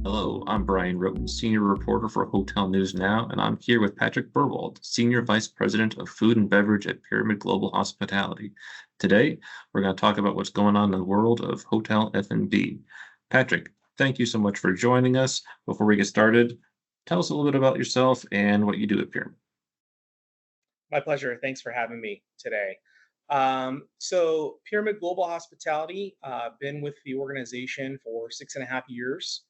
Hello, I'm Brian Roten, Senior Reporter for Hotel News Now, and I'm here with Patrick Berwald, Senior Vice President of Food and Beverage at Pyramid Global Hospitality. Today, we're going to talk about what's going on in the world of hotel F&B. Patrick, thank you so much for joining us. Before we get started, tell us a little bit about yourself and what you do at Pyramid. My pleasure. Thanks for having me today. So Pyramid Global Hospitality, been with the organization for 6.5 years.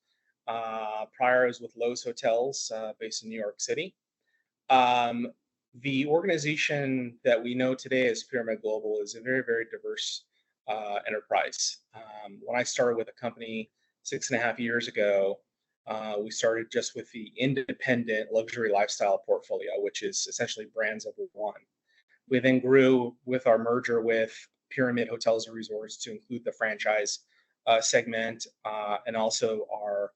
Prior, I was with Lowe's Hotels, based in New York City. Um, the organization that we know today as Pyramid Global is a very, very diverse enterprise. When I started with the company 6.5 years ago, we started just with the independent luxury lifestyle portfolio, which is essentially brands of one. We then grew with our merger with Pyramid Hotels and Resorts to include the franchise segment and also our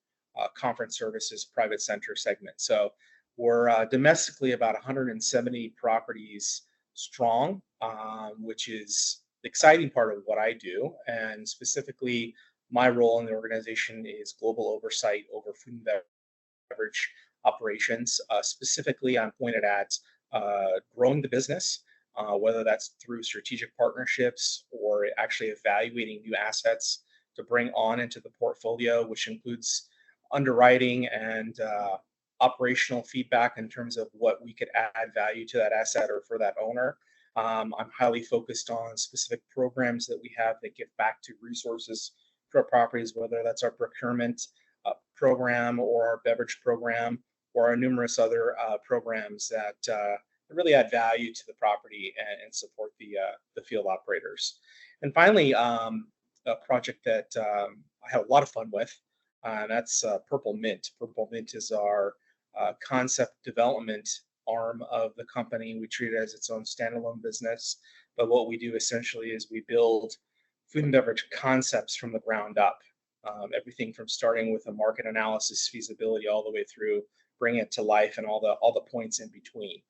conference services private center segment. So we're domestically about 170 properties strong, which is the exciting part of what I do. And specifically, my role in the organization is global oversight over food and beverage operations. Specifically, I'm pointed at growing the business, whether that's through strategic partnerships or actually evaluating new assets to bring on into the portfolio, which includes underwriting and operational feedback in terms of what we could add value to that asset or for that owner. I'm highly focused on specific programs that we have that give back to resources to our properties, whether that's our procurement program or our beverage program or our numerous other programs that really add value to the property and support the field operators. And finally, a project that I had a lot of fun with, that's Purple Mint. Purple Mint is our concept development arm of the company. We treat it as its own standalone business. But what we do essentially is we build food and beverage concepts from the ground up. Everything from starting with a market analysis feasibility all the way through bring it to life and all the points in between.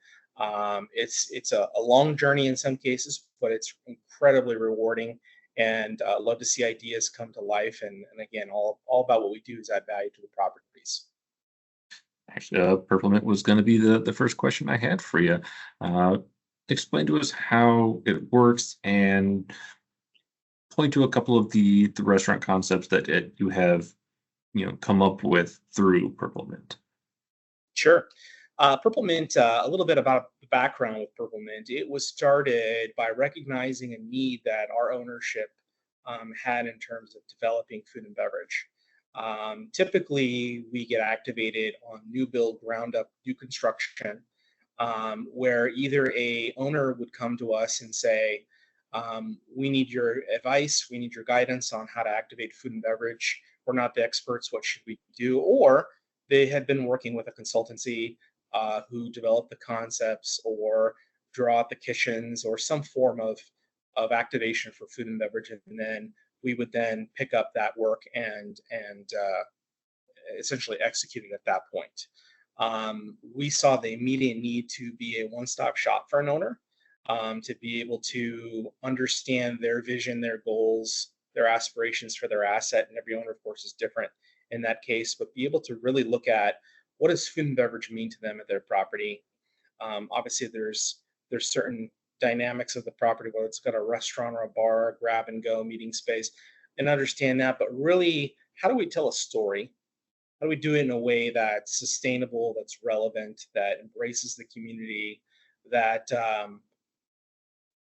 It's a long journey in some cases, but it's incredibly rewarding and love to see ideas come to life. And again, all about what we do is add value to the properties. Actually, Purplement was going to be the first question I had for you. Uh, Explain to us how it works and point to a couple of the restaurant concepts that you have come up with through Purple Mint. Sure. Purple Mint, a little bit about the background with Purple Mint. It was started by recognizing a need that our ownership had in terms of developing food and beverage. Typically, we get activated on new build, ground up, new construction, where either a owner would come to us and say, "We need your advice, we need your guidance on how to activate food and beverage. We're not the experts. What should we do?" Or they had been working with a consultancy who developed the concepts or draw out the kitchens or some form of activation for food and beverage, and then we would then pick up that work and essentially execute it at that point. We saw the immediate need to be a one-stop shop for an owner, to be able to understand their vision, their goals, their aspirations for their asset, and every owner, of course, is different in that case, but be able to really look at what does food and beverage mean to them at their property. Obviously, there's certain dynamics of the property, whether it's got a restaurant or a bar, a grab and go meeting space, and understand that. But really, how do we tell a story? How do we do it in a way that's sustainable, that's relevant, that embraces the community, that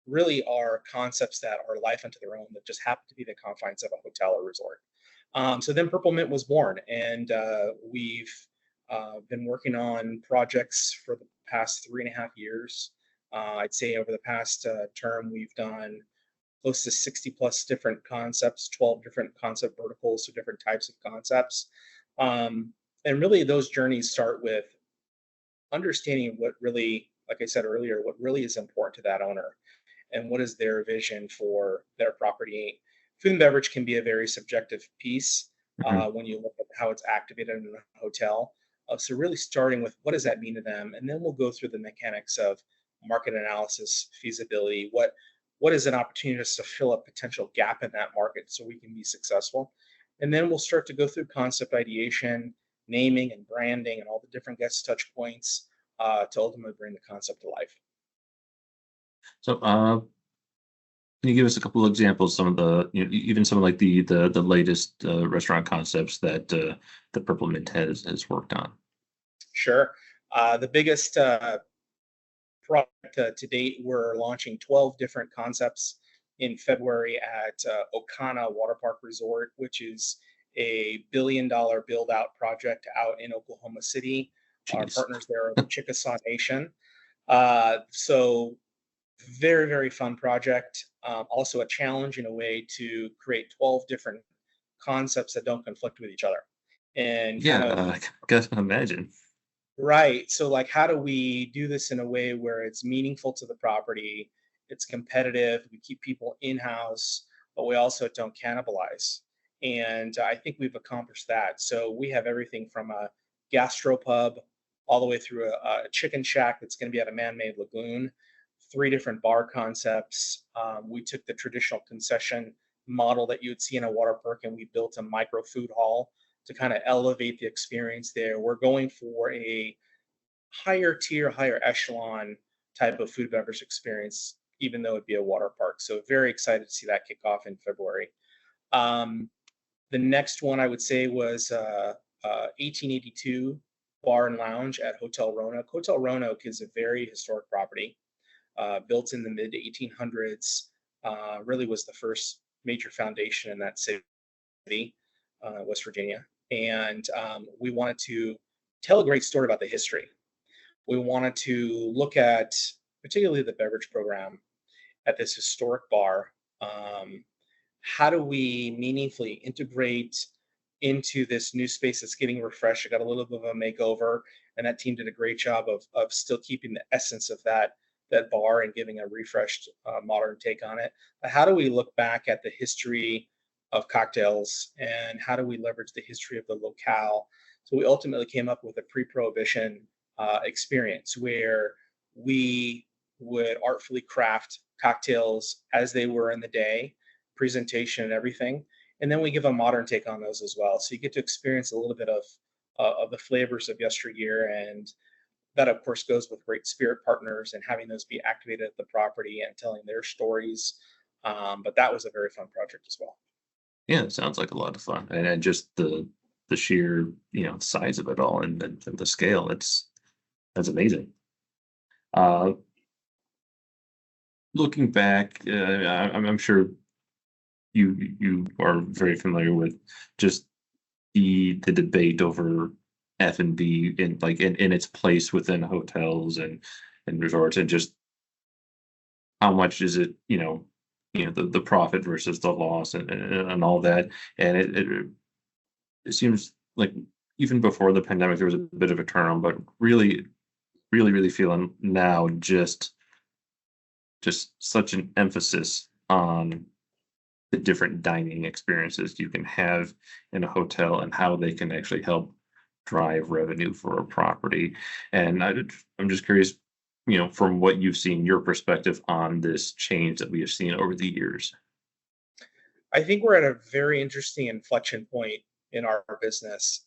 really are concepts that are life unto their own that just happen to be the confines of a hotel or resort. So then Purple Mint was born, and we've been working on projects for the past 3.5 years. I'd say over the past term, we've done close to 60 plus different concepts, 12 different concept verticals, so different types of concepts. And really, those journeys start with understanding what really, like I said earlier, what really is important to that owner and what is their vision for their property. Food and beverage can be a very subjective piece Mhm. when you look at how it's activated in a hotel. So really starting with what does that mean to them, and then we'll go through the mechanics of market analysis, feasibility, what is an opportunity just to fill a potential gap in that market so we can be successful, And then we'll start to go through concept ideation, naming and branding, and all the different guest touch points to ultimately bring the concept to life. So, can you give us a couple of examples, some of the, even some of like the latest restaurant concepts that the Purple Mint has worked on? Sure. The biggest product to date, we're launching 12 different concepts in February at Okana Water Park Resort, which is a $1 billion build out project out in Oklahoma City. Our Jeez. partners there are the Chickasaw Nation. So very, very fun project. Also a challenge in a way to create 12 different concepts that don't conflict with each other and Yeah, kind of. I can imagine. Right. So, like, how do we do this in a way where it's meaningful to the property, it's competitive, we keep people in-house, but we also don't cannibalize? And I think we've accomplished that. So we have everything from a gastropub all the way through a chicken shack that's going to be at a man-made lagoon, three different bar concepts. We took the traditional concession model that you would see in a water park, and we built a micro food hall to kind of elevate the experience there. We're going for a higher tier, higher echelon type of food beverage experience, even though it'd be a water park. So very excited to see that kick off in February. Um, the next one I would say was 1882 Bar and Lounge at Hotel Roanoke. Hotel Roanoke is a very historic property, built in the mid 1800s. Really was the first major foundation in that city, West Virginia. And we wanted to tell a great story about the history. We wanted to look at, particularly the beverage program at this historic bar. Um, how do we meaningfully integrate into this new space that's getting refreshed? It got a little bit of a makeover, and that team did a great job of still keeping the essence of that bar and giving a refreshed, modern take on it. But how do we look back at the history of cocktails and how do we leverage the history of the locale? So we ultimately came up with a pre-prohibition experience where we would artfully craft cocktails as they were in the day, presentation and everything, and then we give a modern take on those as well. So you get to experience a little bit of the flavors of yesteryear, and that of course goes with great spirit partners and having those be activated at the property and telling their stories. But that was a very fun project as well. Yeah, it sounds like a lot of fun, and just the sheer size of it all and the scale. That's amazing. Uh, Looking back, I'm sure you are very familiar with just the debate over F&B in like in its place within hotels and resorts, and just how much is it, the profit versus the loss and all that. And it seems like even before the pandemic there was a bit of a turn on, but really feeling now just such an emphasis on the different dining experiences you can have in a hotel and how they can actually help drive revenue for a property. And I'm just curious, from what you've seen, your perspective on this change that we have seen over the years. I think we're at a very interesting inflection point in our business.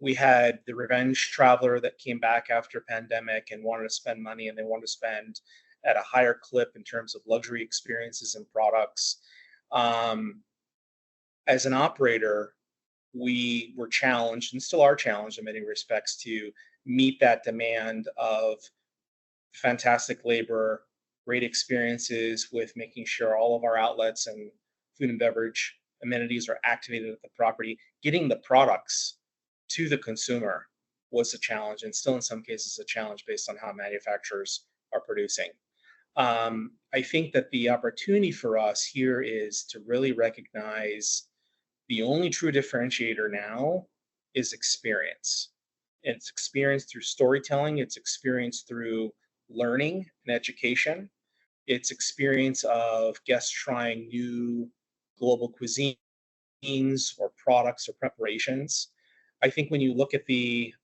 We had the revenge traveler that came back after pandemic and wanted to spend money, and they wanted to spend at a higher clip in terms of luxury experiences and products. Um, as an operator, we were challenged and still are challenged in many respects to meet that demand of fantastic labor, great experiences with making sure all of our outlets and food and beverage amenities are activated at the property. Getting the products to the consumer was a challenge, and still in some cases a challenge based on how manufacturers are producing. I think that the opportunity for us here is to really recognize the only true differentiator now is experience. It's experience through storytelling, it's experience through learning and education, it's experience of guests trying new global cuisines or products or preparations. I think when you look at the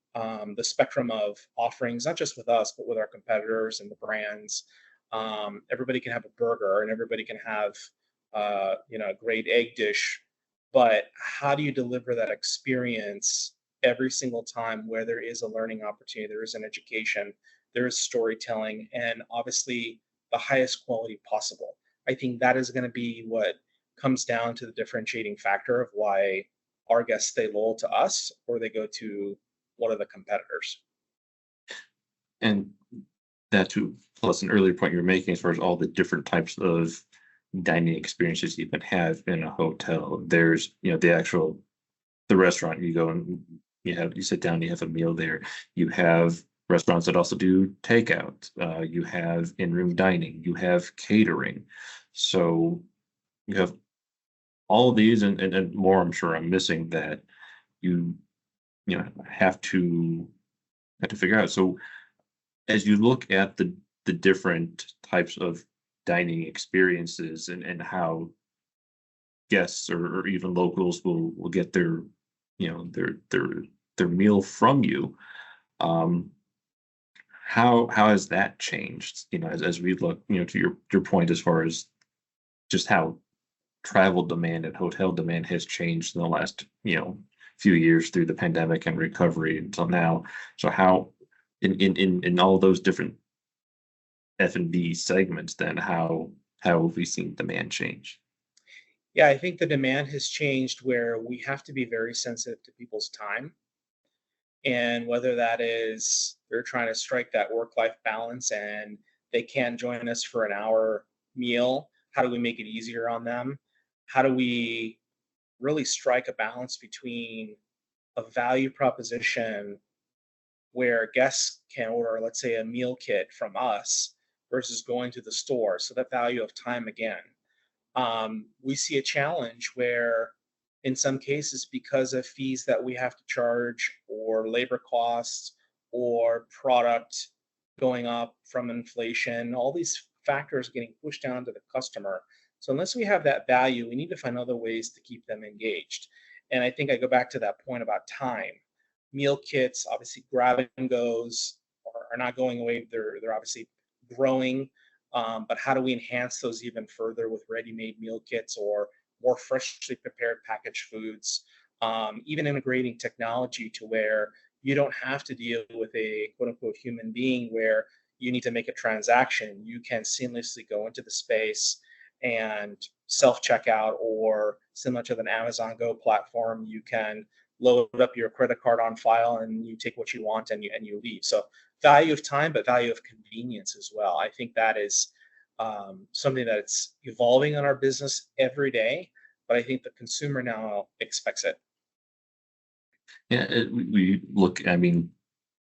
spectrum of offerings, not just with us, but with our competitors and the brands, everybody can have a burger and everybody can have a great egg dish but how do you deliver that experience every single time where there is a learning opportunity, there is an education, there is storytelling, and obviously the highest quality possible? I think that is going to be what comes down to the differentiating factor of why our guests stay loyal to us or they go to one of the competitors. And that too, plus an earlier point you were making as far as all the different types of dining experiences you can have in a hotel. There's, the actual the restaurant you go and you sit down, you have a meal there. You have restaurants that also do takeout. You have in-room dining, you have catering. So you have all of these and more I'm sure I'm missing that you have to figure out. So as you look at the different types of dining experiences and how guests or even locals will get their their meal from you, um how has that changed, as we look, to your point as far as just how travel demand and hotel demand has changed in the last few years through the pandemic and recovery until now. So how in all those different F&B segments, then how have we seen demand change? Yeah, I think the demand has changed where we have to be very sensitive to people's time. And whether that is they're trying to strike that work life balance and they can't join us for an hour meal, how do we make it easier on them? How do we really strike a balance between a value proposition where guests can order, let's say, a meal kit from us versus going to the store? So that value of time again. We see a challenge where, in some cases, because of fees that we have to charge, or labor costs, or product going up from inflation, all these factors getting pushed down to the customer. So, unless we have that value, we need to find other ways to keep them engaged. And I think I go back to that point about time. Meal kits, obviously, grab and goes are not going away. They're obviously growing, but how do we enhance those even further with ready-made meal kits or more freshly prepared packaged foods? Even integrating technology to where you don't have to deal with a quote unquote human being where you need to make a transaction. You can seamlessly go into the space and self checkout, or similar to an Amazon Go platform, you can load up your credit card on file and you take what you want and you leave. So value of time, but value of convenience as well. I think that is something that's evolving in our business every day, but I think the consumer now expects it. Yeah, we look, I mean,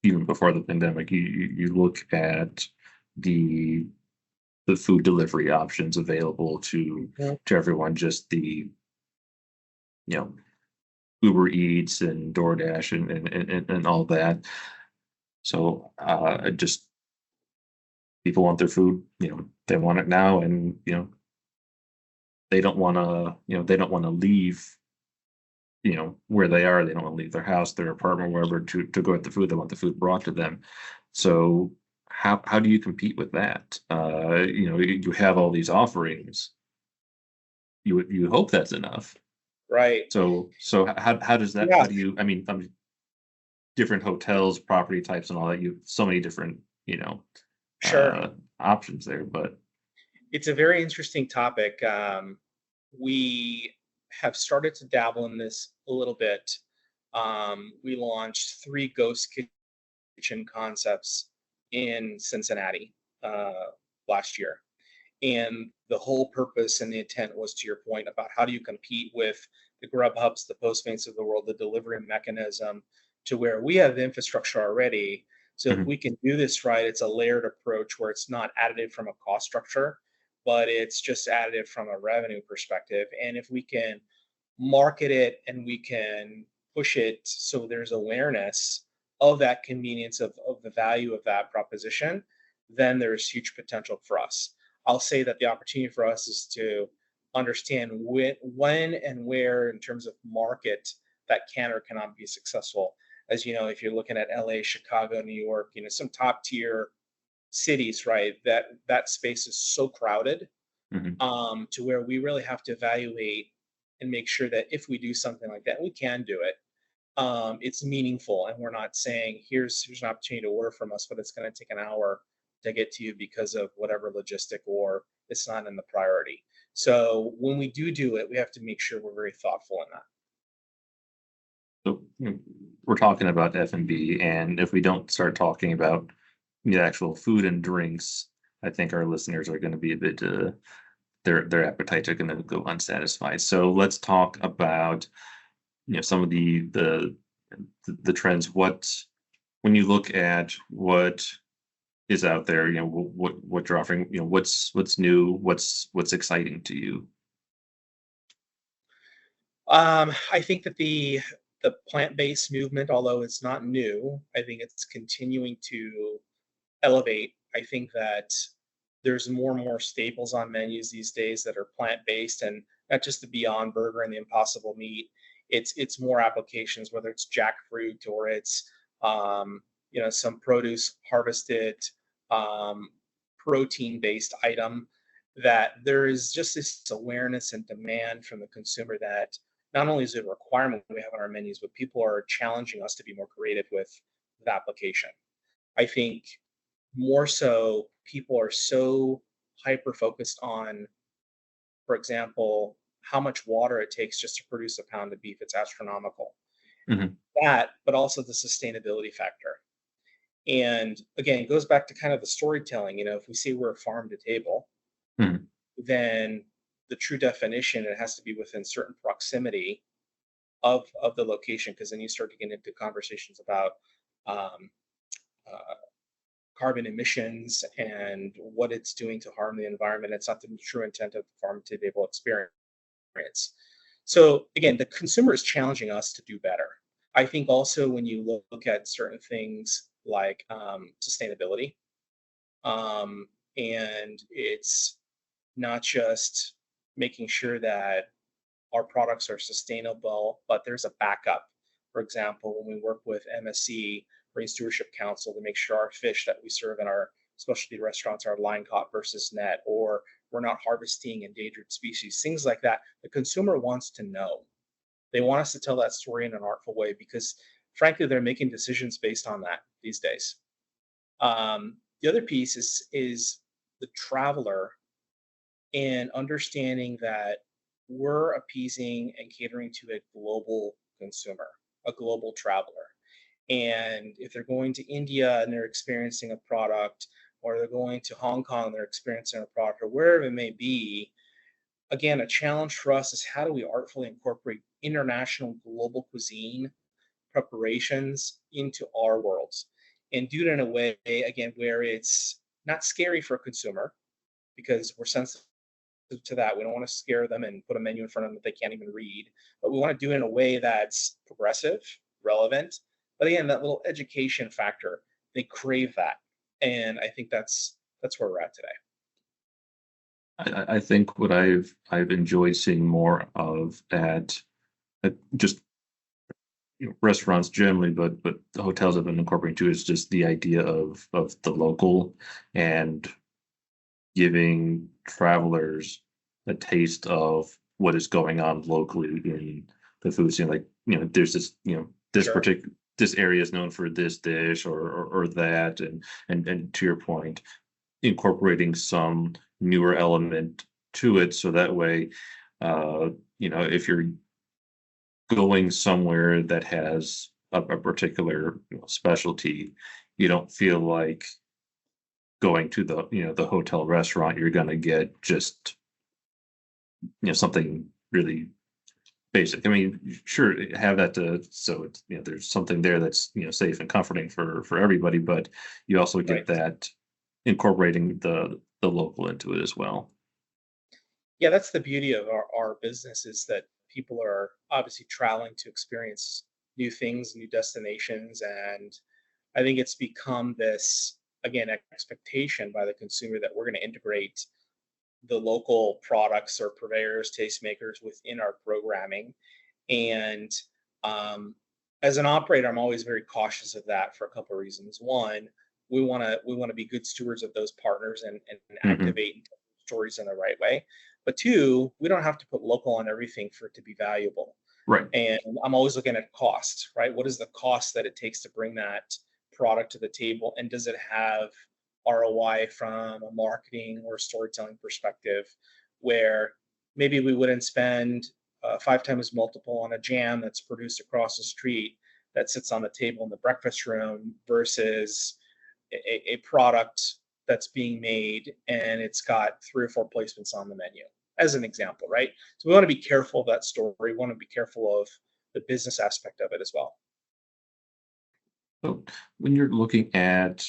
even before the pandemic, you look at the the food delivery options available Mhm. to everyone, just the you know Uber Eats and DoorDash and all that. So just people want their food, they want it now, and they don't want to leave, where they are. They don't want to leave their house, their apartment, wherever to go get the food. They want the food brought to them. So how do you compete with that? You have all these offerings. You hope that's enough. Right. So how does that? Yeah, How do you? I mean, different hotels, property types, and all that. You so many different sure. uh, options there. But It's a very interesting topic. We have started to dabble in this a little bit. We launched three ghost kitchen concepts in Cincinnati last year. And the whole purpose and the intent was, to your point, about how do you compete with the Grubhubs, the Postmates of the world, the delivery mechanism, to where we have the infrastructure already. So if mhm. we can do this right, it's a layered approach where it's not additive from a cost structure, but it's just additive from a revenue perspective. And if we can market it and we can push it so there's awareness of that convenience of the value of that proposition, then there's huge potential for us. I'll say that the opportunity for us is to understand when and where, in terms of market, that can or cannot be successful. As you know, if you're looking at LA, Chicago, New York, some top tier cities, right? That space is so crowded, Mhm. to where we really have to evaluate. and make sure that if we do something like that, we can do it. It's meaningful, and we're not saying here's an opportunity to order from us, but it's going to take an hour to get to you because of whatever logistic or it's not in the priority. So when we do it, we have to make sure we're very thoughtful in that. So we're talking about F&B, and if we don't start talking about the actual food and drinks, I think our listeners are going to be a bit their appetites are going to go unsatisfied. So let's talk about some of the trends. What when you look at what is out there, what you're offering, what's new, what's exciting to you. I think that the plant-based movement, although it's not new, I think it's continuing to elevate. I think that there's more and more staples on menus these days that are plant-based, and not just the Beyond Burger and the Impossible Meat. It's more applications, whether it's jackfruit or it's some produce harvested, um, protein-based item. That there is just this awareness and demand from the consumer that not only is it a requirement we have on our menus, but people are challenging us to be more creative with application. I think more so people are so hyper focused on, for example, how much water it takes just to produce a pound of beef. It's astronomical. Mhm. That, but also the sustainability factor. And again, it goes back to kind of the storytelling. If we say we're a farm to table, Mhm. then the true definition, it has to be within certain proximity of the location, because then you start to get into conversations about um, uh, carbon emissions and what it's doing to harm the environment. It's not the true intent of the farm to table experience. So again, the consumer is challenging us to do better. I think also when you look at certain things like sustainability, and it's not just making sure that our products are sustainable, but there's a backup. For example, when we work with MSC, Marine Stewardship Council, to make sure our fish that we serve in our specialty restaurants are line caught versus net, or we're not harvesting endangered species, things like that. The consumer wants to know. They want us to tell that story in an artful way because, frankly, they're making decisions based on that these days. The other piece is the traveler and understanding that we're appeasing and catering to a global consumer, a global traveler. And if they're going to India and they're experiencing a product, or they're going to Hong Kong and they're experiencing a product, or wherever it may be, again, a challenge for us is how do we artfully incorporate international global cuisine preparations into our worlds and do it in a way, again, where it's not scary for a consumer because we're sensitive to that. We don't want to scare them and put a menu in front of them that they can't even read, but we want to do it in a way that's progressive, relevant. But again, that little education factor, they crave that, and I think that's where we're at today. I think what I've enjoyed seeing more of at just restaurants generally, but the hotels have been incorporating too is just the idea of the local and giving travelers a taste of what is going on locally in the food scene. Like, there's this, this Sure. particular this area is known for this dish or that, and to your point, incorporating some newer element to it, so that way, if you're going somewhere that has a particular specialty, you don't feel like going to the hotel restaurant, you're going to get just something really basic. I mean, sure, have that so it's there's something there that's safe and comforting for everybody, but you also get Right. that incorporating the local into it as well. Yeah, that's the beauty of our business, is that people are obviously traveling to experience new things, new destinations, and I think it's become this, again, expectation by the consumer that we're going to integrate the local products or purveyors, tastemakers within our programming. And um, as an operator, I'm always very cautious of that for a couple of reasons. One, we want to be good stewards of those partners and Hmm. activate stories in the right way. But two, we don't have to put local on everything for it to be valuable. Right. And I'm always looking at cost, right? What is the cost that it takes to bring that product to the table? And does it have ROI from a marketing or storytelling perspective where maybe we wouldn't spend 5 times multiple on a jam that's produced across the street that sits on the table in the breakfast room versus a product that's being made and it's got 3 or 4 placements on the menu, as an example, right? So we want to be careful of that story. We want to be careful of the business aspect of it as well. So when you're looking at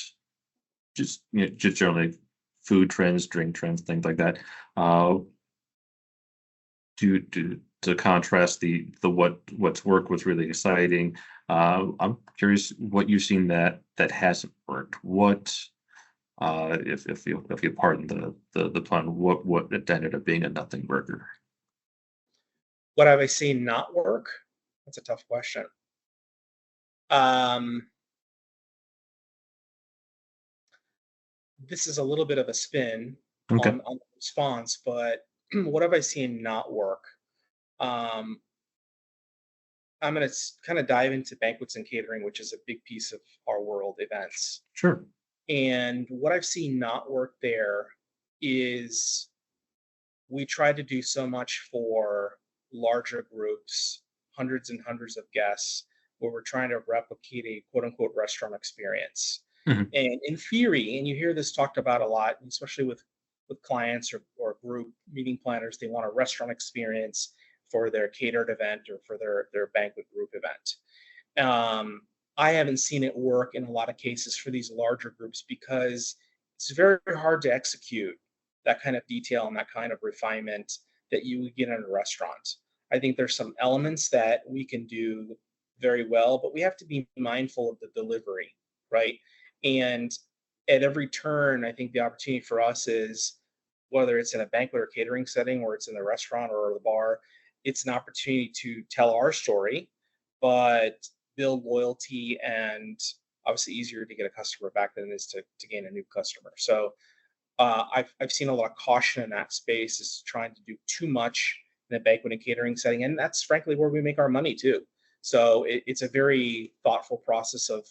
just just generally food trends, drink trends, things like that, uh, to contrast the what's worked, what's really exciting. I'm curious what you've seen that hasn't worked. What if you pardon the pun, what it ended up being a nothing burger. What have I seen not work? That's a tough question. Um, this is a little bit of a spin Okay, on the response, but what have I seen not work? Um, I'm going to kind of dive into banquets and catering, which is a big piece of our world events. sure. And what I've seen not work there is we try to do so much for larger groups, hundreds and hundreds of guests, where we're trying to replicate a quote unquote restaurant experience. Mhm. And in theory, and you hear this talked about a lot, especially with clients or group meeting planners, they want a restaurant experience for their catered event or for their banquet group event. Um, I haven't seen it work in a lot of cases for these larger groups because it's very hard to execute that kind of detail and that kind of refinement that you would get in a restaurant. I think there's some elements that we can do very well, but we have to be mindful of the delivery, right? And at every turn, I think the opportunity for us is whether it's in a banquet or catering setting or it's in the restaurant or the bar, it's an opportunity to tell our story, but build loyalty and obviously easier to get a customer back than it is to gain a new customer. So I've seen a lot of caution in that space is trying to do too much in a banquet and catering setting, and that's frankly where we make our money too. So it's a very thoughtful process of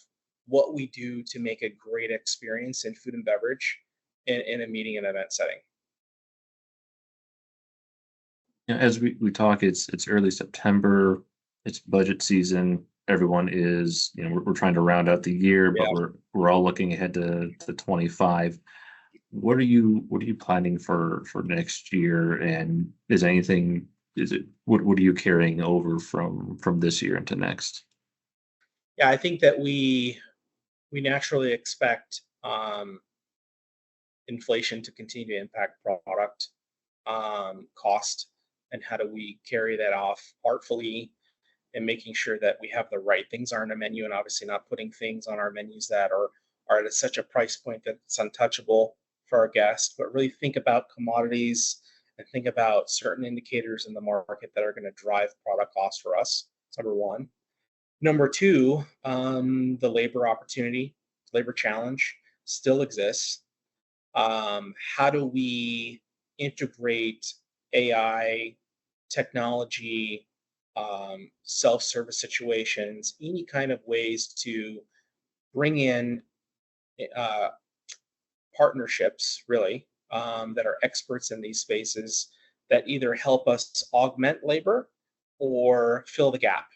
what we do to make a great experience in food and beverage in a meeting and event setting. As we talk, it's early September. It's budget season. Everyone is, we're trying to round out the year, but Yeah. we're all looking ahead to 25. What are you planning for next year? And is anything is it what are you carrying over from this year into next? Yeah, I think that we naturally expect inflation to continue to impact product cost, and how do we carry that off artfully and making sure that we have the right things on our menu, and obviously not putting things on our menus that are at such a price point that it's untouchable for our guests, but really think about commodities and think about certain indicators in the market that are going to drive product costs for us. That's number one. Number two, the labor opportunity, labor challenge still exists. How do we integrate AI technology, self-service situations, any kind of ways to bring in uh, partnerships, really, that are experts in these spaces that either help us augment labor or fill the gap,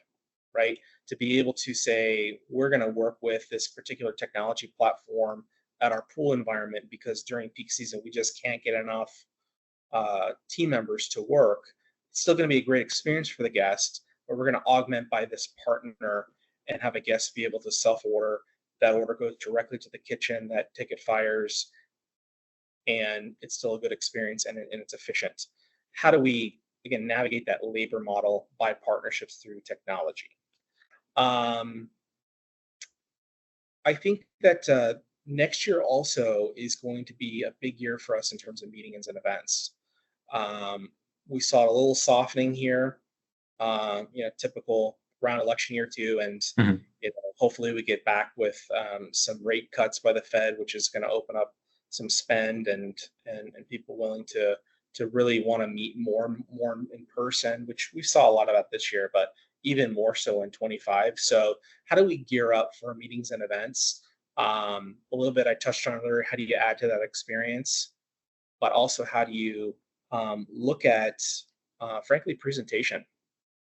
right? To be able to say, we're going to work with this particular technology platform at our pool environment because during peak season, we just can't get enough team members to work. It's still going to be a great experience for the guest, but we're going to augment by this partner and have a guest be able to self order. That order goes directly to the kitchen, that ticket fires, and it's still a good experience and it's efficient. How do we, again, navigate that labor model by partnerships through technology? Um, I think that next year also is going to be a big year for us in terms of meetings and events. Um, we saw a little softening here, typical around election year too, and Mhm. hopefully we get back with some rate cuts by the Fed, which is going to open up some spend and people willing to to really want to meet more in person, which we saw a lot of that this year, but even more so in 25. So how do we gear up for meetings and events? A little bit I touched on earlier. How do you add to that experience? But also, how do you look at, frankly, presentation?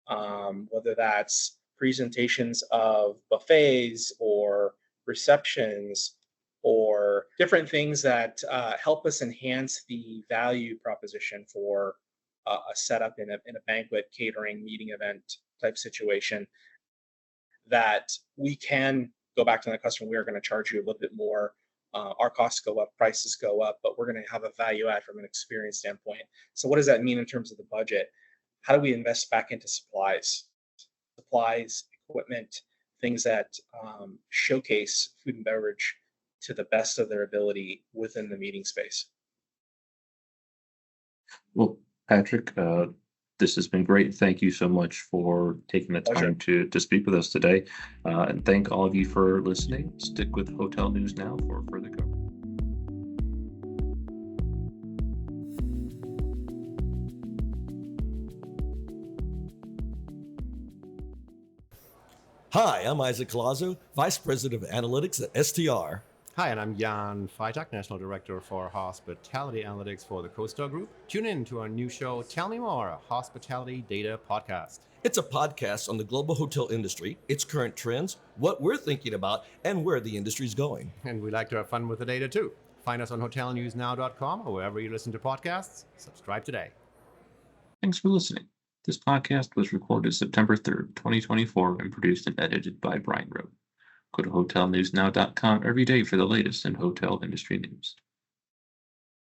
Whether that's presentations of buffets or receptions or different things that help us enhance the value proposition for a setup in a banquet, catering, meeting event type situation, that we can go back to the customer. We are going to charge you a little bit more. Our costs go up, prices go up, but we're going to have a value add from an experience standpoint. So, what does that mean in terms of the budget? How do we invest back into supplies, equipment, things that showcase food and beverage to the best of their ability within the meeting space? Well, Patrick, this has been great. Thank you so much for taking the Pleasure. time to speak with us today. And thank all of you for listening. Stick with Hotel News Now for further coverage. Hi, I'm Isaac Colazo, Vice President of Analytics at STR. Hi, and I'm Jan Freitag, National Director for Hospitality Analytics for the CoStar Group. Tune in to our new show, Tell Me More, a hospitality data podcast. It's a podcast on the global hotel industry, its current trends, what we're thinking about, and where the industry's going. And we like to have fun with the data too. Find us on hotelnewsnow.com or wherever you listen to podcasts. Subscribe today. Thanks for listening. This podcast was recorded September 3rd, 2024, and produced and edited by Brian Rowe. Go to hotelnewsnow.com every day for the latest in hotel industry news.